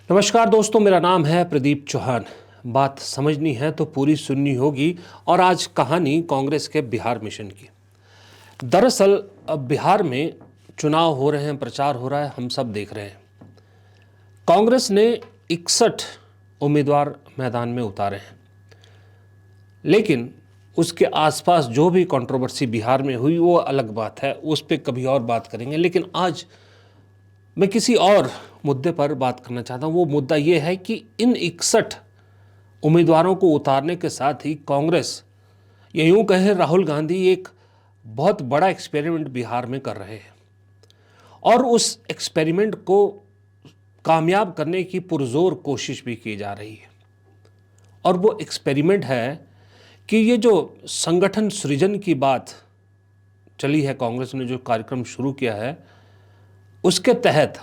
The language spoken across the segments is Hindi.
नमस्कार दोस्तों, मेरा नाम है प्रदीप चौहान। बात समझनी है तो पूरी सुननी होगी। और आज कहानी कांग्रेस के बिहार मिशन की। दरअसल अब बिहार में चुनाव हो रहे हैं, प्रचार हो रहा है, हम सब देख रहे हैं। कांग्रेस ने 61 उम्मीदवार मैदान में उतारे हैं, लेकिन उसके आसपास जो भी कंट्रोवर्सी बिहार में हुई वो अलग बात है, उस पर कभी और बात करेंगे। लेकिन आज मैं किसी और मुद्दे पर बात करना चाहता हूँ। वो मुद्दा ये है कि इन 61 उम्मीदवारों को उतारने के साथ ही कांग्रेस, ये यूँ कहें राहुल गांधी, एक बहुत बड़ा एक्सपेरिमेंट बिहार में कर रहे हैं और उस एक्सपेरिमेंट को कामयाब करने की पुरजोर कोशिश भी की जा रही है। और वो एक्सपेरिमेंट है कि ये जो संगठन सृजन की बात चली है, कांग्रेस ने जो कार्यक्रम शुरू किया है, उसके तहत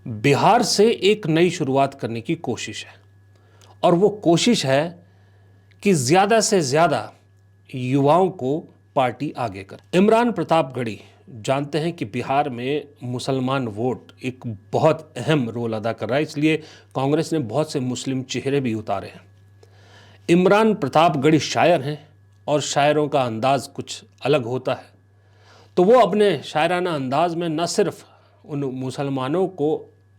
बिहार से एक नई शुरुआत करने की कोशिश है। और वो कोशिश है कि ज़्यादा से ज़्यादा युवाओं को पार्टी आगे करे। इमरान प्रतापगढ़ी जानते हैं कि बिहार में मुसलमान वोट एक बहुत अहम रोल अदा कर रहा है, इसलिए कांग्रेस ने बहुत से मुस्लिम चेहरे भी उतारे हैं। इमरान प्रतापगढ़ी शायर हैं और शायरों का अंदाज़ कुछ अलग होता है, तो वो अपने शायराना अंदाज में न सिर्फ उन मुसलमानों को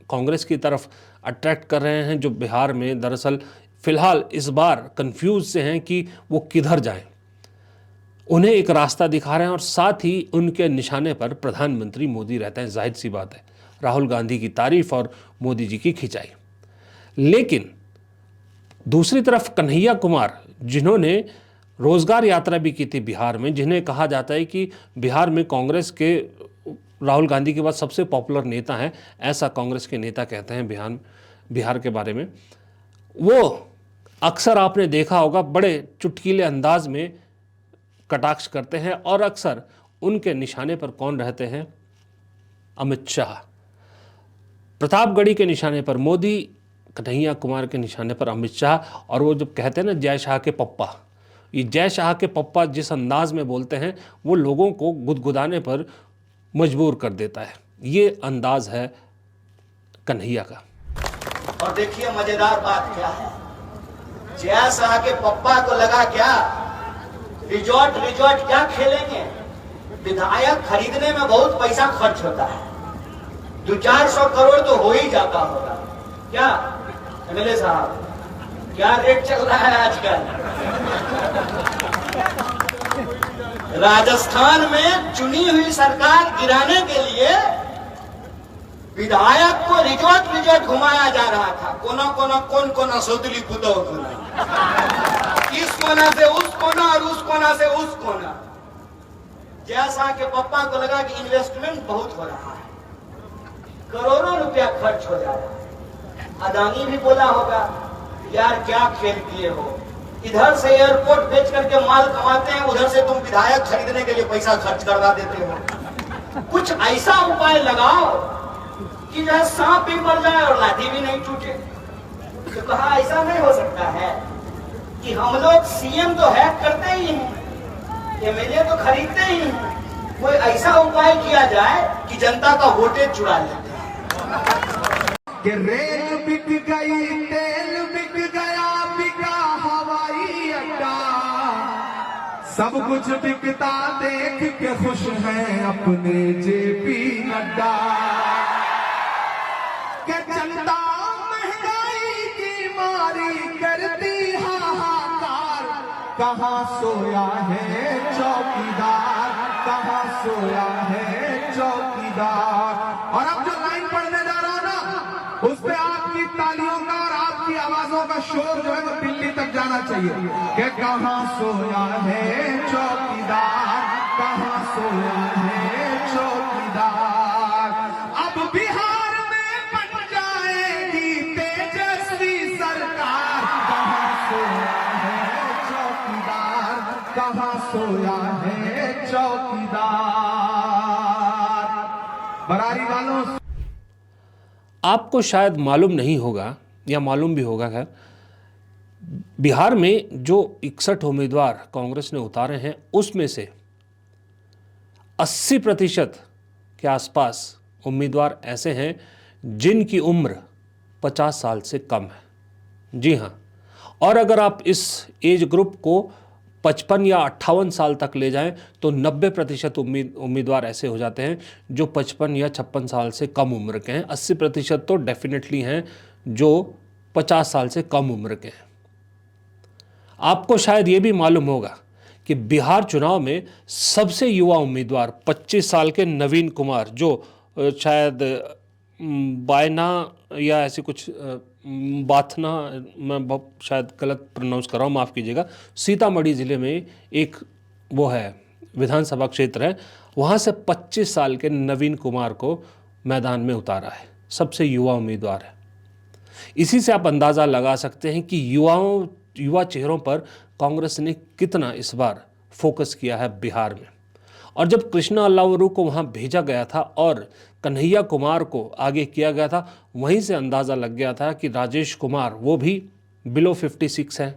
कांग्रेस की तरफ अट्रैक्ट कर रहे हैं जो बिहार में दरअसल फ़िलहाल इस बार कंफ्यूज से हैं कि वो किधर जाएं, उन्हें एक रास्ता दिखा रहे हैं। और साथ ही उनके निशाने पर प्रधानमंत्री मोदी रहते हैं। जाहिर सी बात है, राहुल गांधी की तारीफ और मोदी जी की खिंचाई। लेकिन दूसरी तरफ कन्हैया कुमार, जिन्होंने रोजगार यात्रा भी की थी बिहार में, जिन्हें कहा जाता है कि बिहार में कांग्रेस के राहुल गांधी के बाद सबसे पॉपुलर नेता हैं, ऐसा कांग्रेस के नेता कहते हैं बिहार के बारे में। वो अक्सर आपने देखा होगा बड़े चुटकीले अंदाज में कटाक्ष करते हैं और अक्सर उनके निशाने पर कौन रहते हैं? अमित शाह। प्रतापगढ़ी के निशाने पर मोदी, कन्हैया कुमार के निशाने पर अमित शाह। और वो जब कहते हैं ना जय शाह के पप्पा, ये जय शाह के पप्पा जिस अंदाज में बोलते हैं वो लोगों को गुदगुदाने पर मजबूर कर देता है। ये अंदाज है कन्हैया का। और देखिए मजेदार बात क्या है, जय शाह के पप्पा को लगा क्या रिजॉर्ट क्या खेलेंगे, विधायक खरीदने में बहुत पैसा खर्च होता है, 200-400 करोड़ तो हो ही जाता होगा। क्या एमएलए साहब, क्या रेट चल रहा है आजकल? राजस्थान में चुनी हुई सरकार गिराने के लिए विधायक को रिजॉर्ट घुमाया जा रहा था। कौन कोना सौतली पुतो इस कोना से उस कोना और उस कोना से उस कोना। जैसा कि पप्पा को लगा कि इन्वेस्टमेंट बहुत हो रहा है, करोड़ों रुपया खर्च हो जा रहा है। अदानी भी बोला होगा यार क्या खेल किए हो, इधर से एयरपोर्ट बेच करके माल कमाते हैं, उधर से तुम विधायक खरीदने के लिए पैसा खर्च करवा देते हो। कुछ ऐसा उपाय लगाओ कि जो है सांप भी मर जाए और लाठी भी नहीं टूटे। तो कहा ऐसा नहीं हो सकता है कि हम लोग सीएम तो हैक करते ही हैं, एमएलए तो खरीदते ही हैं, कोई ऐसा उपाय किया जाए कि जनता का वोटेज चुरा लेते हैं। कि रेल बिक गई, तेल बिक गया, बिका हवाई अड्डा, सब कुछ बिकता देख के खुश हैं अपने जेपी नड्डा। के जनता महंगाई की मारी करती हाहाकार, कहाँ सोया है चौकीदार, कहाँ सोया है चौकीदार। और अब जो लाइन पढ़ने जा रहा ना, उस पे आपकी तालियों का और आपकी आवाजों का शोर जो है वो दिल्ली तक जाना चाहिए कि कहाँ सोया है चौकीदार, कहाँ सोया है चौकीदार। अब बिहार में बन जाएगी तेजस्वी सरकार, कहाँ सोया है चौकीदार, कहाँ सोया है चौकीदार। बरारी वालों, आपको शायद मालूम नहीं होगा या मालूम भी होगा, खैर बिहार में जो 61 उम्मीदवार कांग्रेस ने उतारे हैं उसमें से 80% के आसपास उम्मीदवार ऐसे हैं जिनकी उम्र 50 साल से कम है। जी हाँ, और अगर आप इस एज ग्रुप को 55 या 58 साल तक ले जाएं तो 90% उम्मीदवार ऐसे हो जाते हैं जो 55 या 56 साल से कम उम्र के हैं। 80% तो डेफिनेटली हैं जो 50 साल से कम उम्र के हैं। आपको शायद ये भी मालूम होगा कि बिहार चुनाव में सबसे युवा उम्मीदवार 25 साल के नवीन कुमार, जो शायद बायना या ऐसी कुछ बाथना, मैं शायद गलत प्रोनाउंस कर रहा हूँ, माफ़ कीजिएगा, सीतामढ़ी ज़िले में एक वो है विधानसभा क्षेत्र है, वहाँ से 25 साल के नवीन कुमार को मैदान में उतारा है, सबसे युवा उम्मीदवार है। इसी से आप अंदाज़ा लगा सकते हैं कि युवा चेहरों पर कांग्रेस ने कितना इस बार फोकस किया है बिहार में। और जब कृष्णा अल्लावरू को वहाँ भेजा गया था और कन्हैया कुमार को आगे किया गया था, वहीं से अंदाज़ा लग गया था कि राजेश कुमार, वो भी बिलो 56 हैं,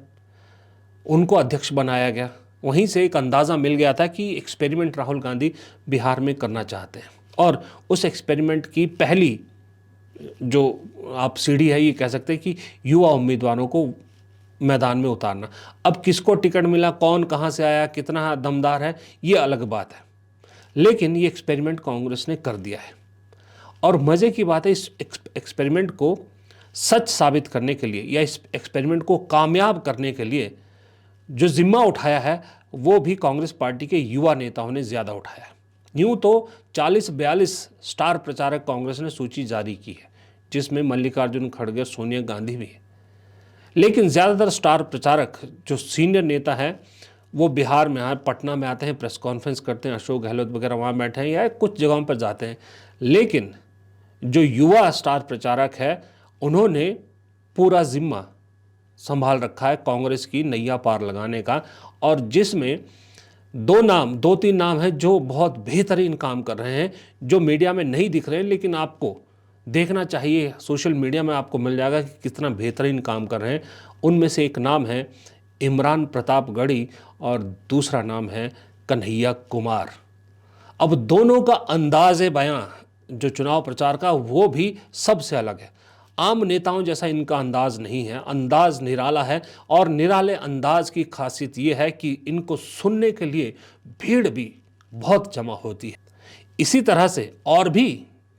उनको अध्यक्ष बनाया गया। वहीं से एक अंदाज़ा मिल गया था कि एक्सपेरिमेंट राहुल गांधी बिहार में करना चाहते हैं, और उस एक्सपेरिमेंट की पहली जो आप सीढ़ी है, ये कह सकते हैं कि युवा उम्मीदवारों को मैदान में उतारना। अब किसको टिकट मिला, कौन कहाँ से आया, कितना दमदार है, ये अलग बात है, लेकिन ये एक्सपेरिमेंट कांग्रेस ने कर दिया है। और मज़े की बात है, इस एक्सपेरिमेंट को सच साबित करने के लिए या इस एक्सपेरिमेंट को कामयाब करने के लिए जो जिम्मा उठाया है वो भी कांग्रेस पार्टी के युवा नेताओं ने ज़्यादा उठाया है। यूँ तो 40-42 स्टार प्रचारक कांग्रेस ने सूची जारी की है, जिसमें मल्लिकार्जुन खड़गे, सोनिया गांधी भी है, लेकिन ज़्यादातर स्टार प्रचारक जो सीनियर नेता हैं वो बिहार में आए, पटना में आते हैं, प्रेस कॉन्फ्रेंस करते हैं, अशोक गहलोत वगैरह वहाँ बैठे हैं या कुछ जगहों पर जाते हैं, लेकिन जो युवा स्टार प्रचारक है उन्होंने पूरा जिम्मा संभाल रखा है कांग्रेस की नैया पार लगाने का, और जिसमें 2-3 नाम हैं जो बहुत बेहतरीन काम कर रहे हैं, जो मीडिया में नहीं दिख रहे हैं, लेकिन आपको देखना चाहिए, सोशल मीडिया में आपको मिल जाएगा कि कितना बेहतरीन काम कर रहे हैं। उनमें से एक नाम है इमरान प्रतापगढ़ी और दूसरा नाम है कन्हैया कुमार। अब दोनों का अंदाज़े बयां जो चुनाव प्रचार का, वो भी सबसे अलग है। आम नेताओं जैसा इनका अंदाज़ नहीं है, अंदाज़ निराला है, और निराले अंदाज़ की खासियत ये है कि इनको सुनने के लिए भीड़ भी बहुत जमा होती है। इसी तरह से और भी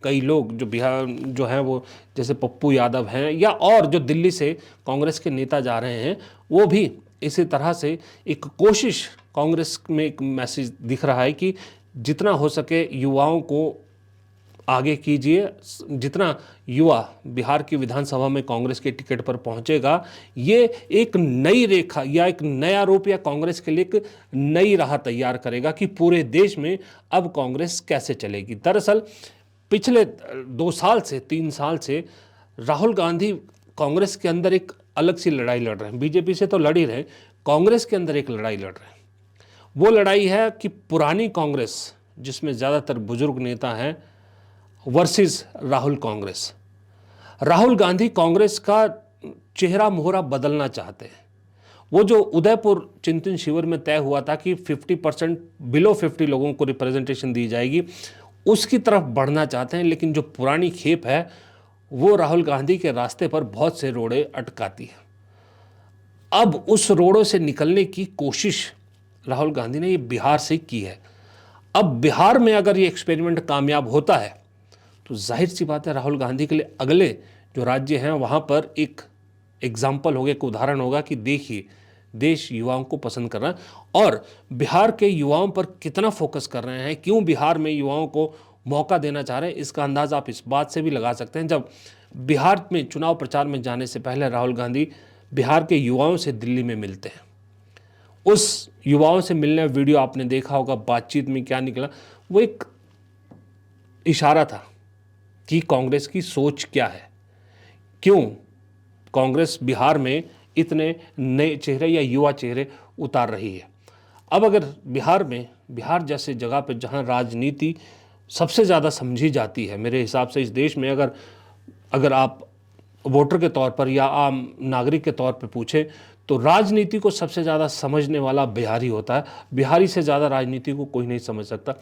कई लोग जो बिहार जो हैं, वो जैसे पप्पू यादव हैं या और जो दिल्ली से कांग्रेस के नेता जा रहे हैं, वो भी इसी तरह से एक कोशिश, कांग्रेस में एक मैसेज दिख रहा है कि जितना हो सके युवाओं को आगे कीजिए। जितना युवा बिहार की विधानसभा में कांग्रेस के टिकट पर पहुंचेगा, ये एक नई रेखा या एक नया रूप या कांग्रेस के लिए एक नई राह तैयार करेगा कि पूरे देश में अब कांग्रेस कैसे चलेगी। दरअसल पिछले 2 साल से 3 साल से राहुल गांधी कांग्रेस के अंदर एक अलग सी लड़ाई लड़ रहे हैं। बीजेपी से तो लड़ ही रहे, कांग्रेस के अंदर एक लड़ाई लड़ रहे हैं। वो लड़ाई है कि पुरानी कांग्रेस, जिसमें ज़्यादातर बुजुर्ग नेता हैं, वर्सेस राहुल कांग्रेस। राहुल गांधी कांग्रेस का चेहरा मोहरा बदलना चाहते हैं। वो जो उदयपुर चिंतन शिविर में तय हुआ था कि 50% बिलो 50 लोगों को रिप्रेजेंटेशन दी जाएगी, उसकी तरफ बढ़ना चाहते हैं, लेकिन जो पुरानी खेप है वो राहुल गांधी के रास्ते पर बहुत से रोड़े अटकाती है। अब उस रोड़ों से निकलने की कोशिश राहुल गांधी ने ये बिहार से की है। अब बिहार में अगर ये एक्सपेरिमेंट कामयाब होता है तो जाहिर सी बात है राहुल गांधी के लिए अगले जो राज्य हैं वहाँ पर एक एग्जाम्पल होगा, एक उदाहरण होगा कि देखिए देश युवाओं को पसंद कर रहा है। और बिहार के युवाओं पर कितना फोकस कर रहे हैं, क्यों बिहार में युवाओं को मौका देना चाह रहे हैं, इसका अंदाज़ा आप इस बात से भी लगा सकते हैं। जब बिहार में चुनाव प्रचार में जाने से पहले राहुल गांधी बिहार के युवाओं से दिल्ली में मिलते हैं, उस युवाओं से मिलने वीडियो आपने देखा होगा, बातचीत में क्या निकला, वो एक इशारा था कि कांग्रेस की सोच क्या है, क्यों कांग्रेस बिहार में इतने नए चेहरे या युवा चेहरे उतार रही है। अब अगर बिहार जैसे जगह पे जहां राजनीति सबसे ज़्यादा समझी जाती है, मेरे हिसाब से इस देश में अगर आप वोटर के तौर पर या आम नागरिक के तौर पर पूछें तो राजनीति को सबसे ज़्यादा समझने वाला बिहारी होता है। बिहारी से ज़्यादा राजनीति को कोई नहीं समझ सकता।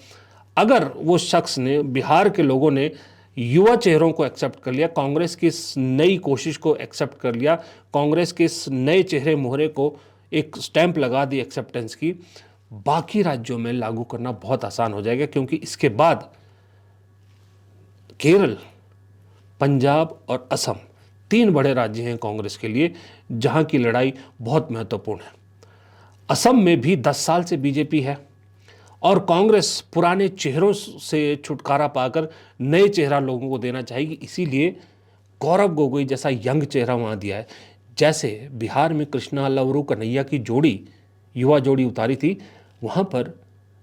अगर वो शख्स ने, बिहार के लोगों ने युवा चेहरों को एक्सेप्ट कर लिया, कांग्रेस की इस नई कोशिश को एक्सेप्ट कर लिया, कांग्रेस के इस नए चेहरे मोहरे को एक स्टैंप लगा दी एक्सेप्टेंस की, बाकी राज्यों में लागू करना बहुत आसान हो जाएगा। क्योंकि इसके बाद केरल, पंजाब और असम 3 बड़े राज्य हैं कांग्रेस के लिए जहां की लड़ाई बहुत महत्वपूर्ण है। असम में भी 10 साल से बीजेपी है और कांग्रेस पुराने चेहरों से छुटकारा पाकर नए चेहरा लोगों को देना चाहेगी, इसीलिए गौरव गोगोई जैसा यंग चेहरा वहाँ दिया है। जैसे बिहार में कृष्णा लवरू कन्हैया की जोड़ी, युवा जोड़ी उतारी थी, वहाँ पर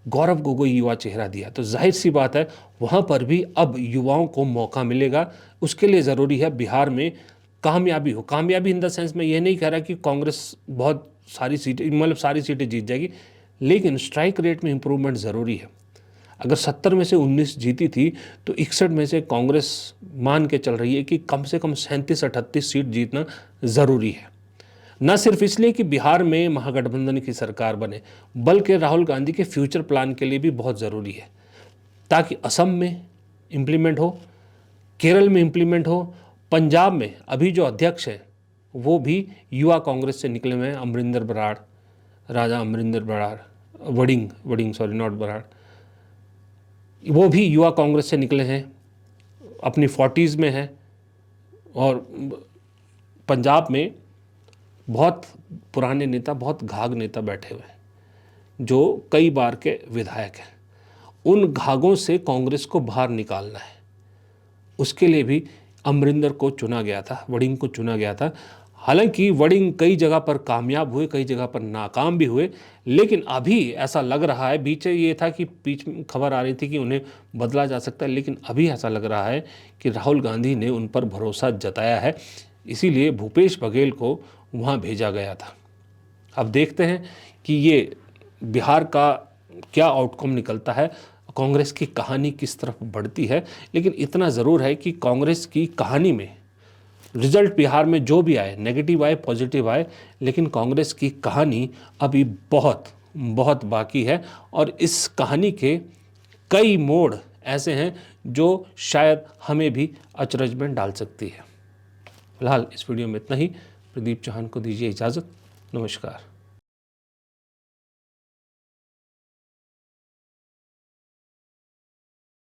गौरव गोगोई युवा चेहरा दिया। तो जाहिर सी बात है वहाँ पर भी अब युवाओं को मौका मिलेगा। उसके लिए ज़रूरी है बिहार में कामयाबी हो। कामयाबी इन द सेंस मैं ये नहीं कह रहा कि कांग्रेस बहुत सारी सीटें, मतलब सारी सीटें जीत जाएगी, लेकिन स्ट्राइक रेट में इंप्रूवमेंट ज़रूरी है। अगर 70 में से 19 जीती थी तो 61 में से कांग्रेस मान के चल रही है कि कम से कम 37-38 सीट जीतना ज़रूरी है। न सिर्फ इसलिए कि बिहार में महागठबंधन की सरकार बने, बल्कि राहुल गांधी के फ्यूचर प्लान के लिए भी बहुत ज़रूरी है, ताकि असम में इम्प्लीमेंट हो, केरल में इम्प्लीमेंट हो, पंजाब में अभी जो अध्यक्ष हैं वो भी युवा कांग्रेस से निकले हुए हैं, अमरिंदर बराड़, राजा अमरिंदर बराड़, वडिंग सॉरी नॉट बराड़, वो भी युवा कांग्रेस से निकले हैं, अपनी 40s में हैं। और पंजाब में बहुत पुराने नेता, बहुत घाघ नेता बैठे हुए हैं जो कई बार के विधायक हैं। उन घाघों से कांग्रेस को बाहर निकालना है, उसके लिए भी अमरिंदर को चुना गया था, वडिंग को चुना गया था। हालांकि वडिंग कई जगह पर कामयाब हुए, कई जगह पर नाकाम भी हुए, लेकिन अभी ऐसा लग रहा है, बीच ये था कि बीच में खबर आ रही थी कि उन्हें बदला जा सकता है, लेकिन अभी ऐसा लग रहा है कि राहुल गांधी ने उन पर भरोसा जताया है, इसीलिए भूपेश बघेल को वहाँ भेजा गया था। अब देखते हैं कि ये बिहार का क्या आउटकम निकलता है, कांग्रेस की कहानी किस तरफ बढ़ती है। लेकिन इतना ज़रूर है कि कांग्रेस की कहानी में रिजल्ट बिहार में जो भी आए, नेगेटिव आए पॉजिटिव आए, लेकिन कांग्रेस की कहानी अभी बहुत बहुत बाकी है और इस कहानी के कई मोड़ ऐसे हैं जो शायद हमें भी अचरज में डाल सकती है। फिलहाल इस वीडियो में इतना ही। प्रदीप चौहान को दीजिए इजाज़त। नमस्कार।